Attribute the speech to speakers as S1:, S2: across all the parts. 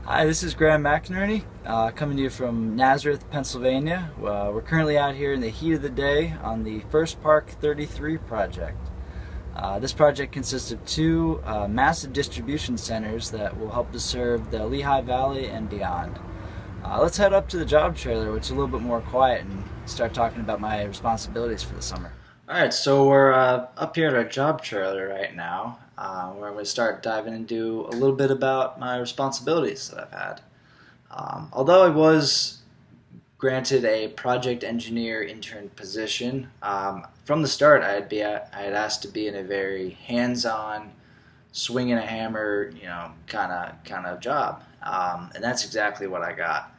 S1: Hi, this is Graham McInerney, coming to you from Nazareth, Pennsylvania. We're currently out here in the heat of the day on the First Park 33 project. This project consists of two massive distribution centers that will help to serve the Lehigh Valley and beyond. Let's head up to the job trailer, which is a little bit more quiet, and start talking about my responsibilities for the summer. All right, so we're up here at our job trailer right now, where I'm going to start diving into a little bit about my responsibilities that I've had. Although I was granted a project engineer intern position, from the start I had asked to be in a very hands-on, swinging a hammer, kind of job, and that's exactly what I got.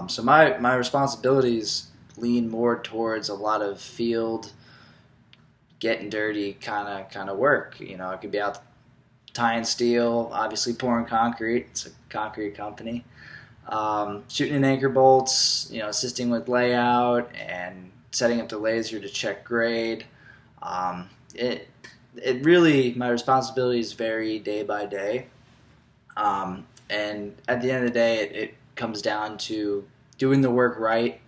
S1: So my responsibilities lean more towards a lot of field, getting dirty kind of work. I could be out tying steel, obviously pouring concrete. It's a concrete company. Shooting in anchor bolts, assisting with layout and setting up the laser to check grade. It really, my responsibilities vary day by day. And at the end of the day, it comes down to doing the work right,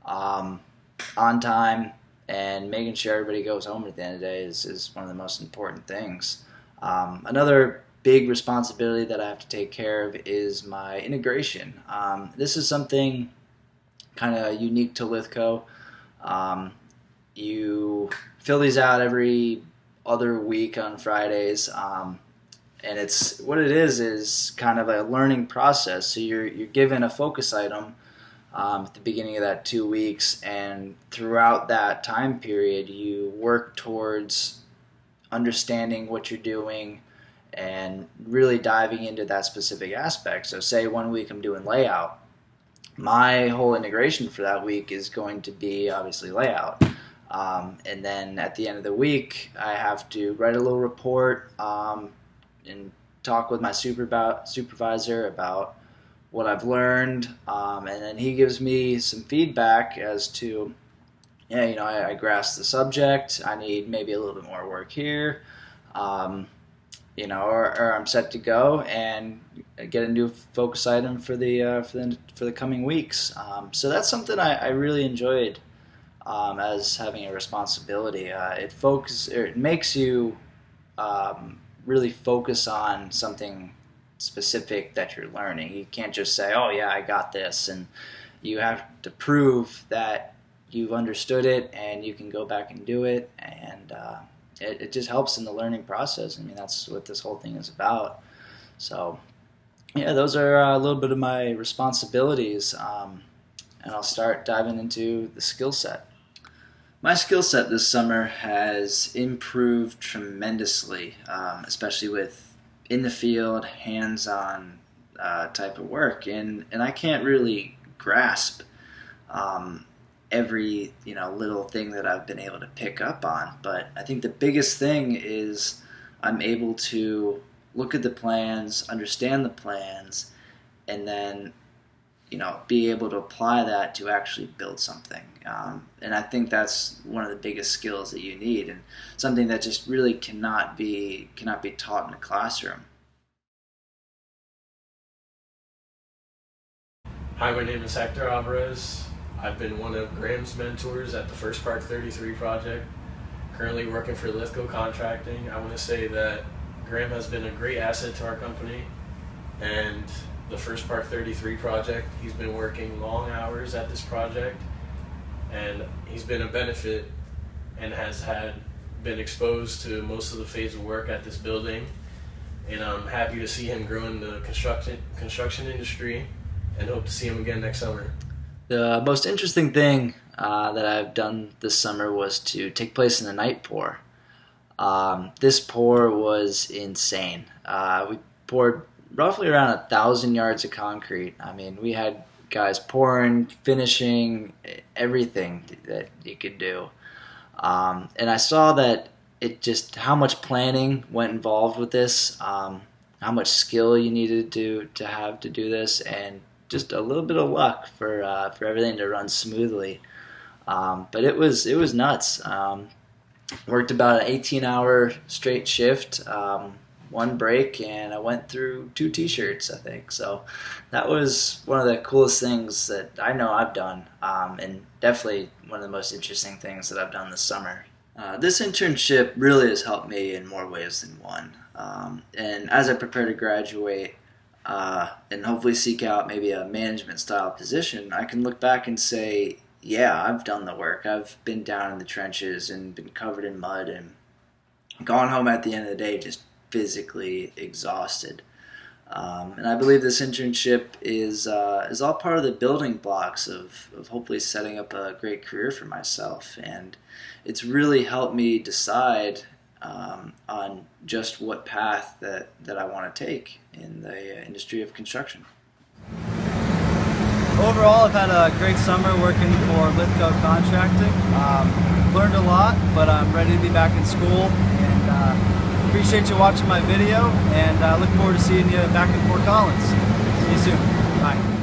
S1: on time, and making sure everybody goes home at the end of the day is one of the most important things. Another big responsibility that I have to take care of is my integration. This is something kind of unique to Lithko. You fill these out every other week on Fridays, and it's what it is kind of a learning process. So you're given a focus item at the beginning of that 2 weeks, and throughout that time period you work towards understanding what you're doing and really diving into that specific aspect. So say 1 week I'm doing layout, my whole integration for that week is going to be obviously layout, and then at the end of the week I have to write a little report, and talk with my supervisor about what I've learned, and then he gives me some feedback as to, I grasp the subject, I need maybe a little bit more work here, or I'm set to go and get a new focus item for the coming weeks. So that's something I really enjoyed, as having a responsibility. It makes you really focus on something specific that you're learning. You can't just say, "Oh yeah, I got this," and you have to prove that you've understood it and you can go back and do it. And it just helps in the learning process. I mean, that's what this whole thing is about. So yeah, those are a little bit of my responsibilities, and I'll start diving into the skill set. My skill set this summer has improved tremendously, especially with in the field, hands-on type of work, and I can't really grasp every little thing that I've been able to pick up on. But I think the biggest thing is I'm able to look at the plans, understand the plans, and then be able to apply that to actually build something. And I think that's one of the biggest skills that you need, and something that just really cannot be taught in a classroom.
S2: Hi, my name is Hector Alvarez. I've been one of Graham's mentors at the First Park 33 project. Currently working for Lithko Contracting. I want to say that Graham has been a great asset to our company, and the First Park 33 project, he's been working long hours at this project, and he's been a benefit and has been exposed to most of the phase of work at this building. And I'm happy to see him grow in the construction industry, and hope to see him again next summer.
S1: The most interesting thing that I've done this summer was to take place in the night pour. This pour was insane. We poured roughly around 1,000 yards of concrete. I mean, we had guys pouring, finishing, everything that you could do. And I saw that how much planning went involved with this, how much skill you needed to have to do this, and just a little bit of luck for everything to run smoothly. But it was nuts. Worked about an 18-hour straight shift. one break, and I went through 2 t-shirts, I think. So that was one of the coolest things that I know I've done, and definitely one of the most interesting things that I've done this summer. This internship really has helped me in more ways than one. And as I prepare to graduate and hopefully seek out maybe a management style position, I can look back and say, yeah, I've done the work. I've been down in the trenches and been covered in mud and gone home at the end of the day just physically exhausted. And I believe this internship is all part of the building blocks of hopefully setting up a great career for myself. And it's really helped me decide on just what path that I want to take in the industry of construction.
S3: Overall, I've had a great summer working for Lithko contracting. Learned a lot, but I'm ready to be back in school, and appreciate you watching my video, and look forward to seeing you back in Fort Collins. See you soon. Bye.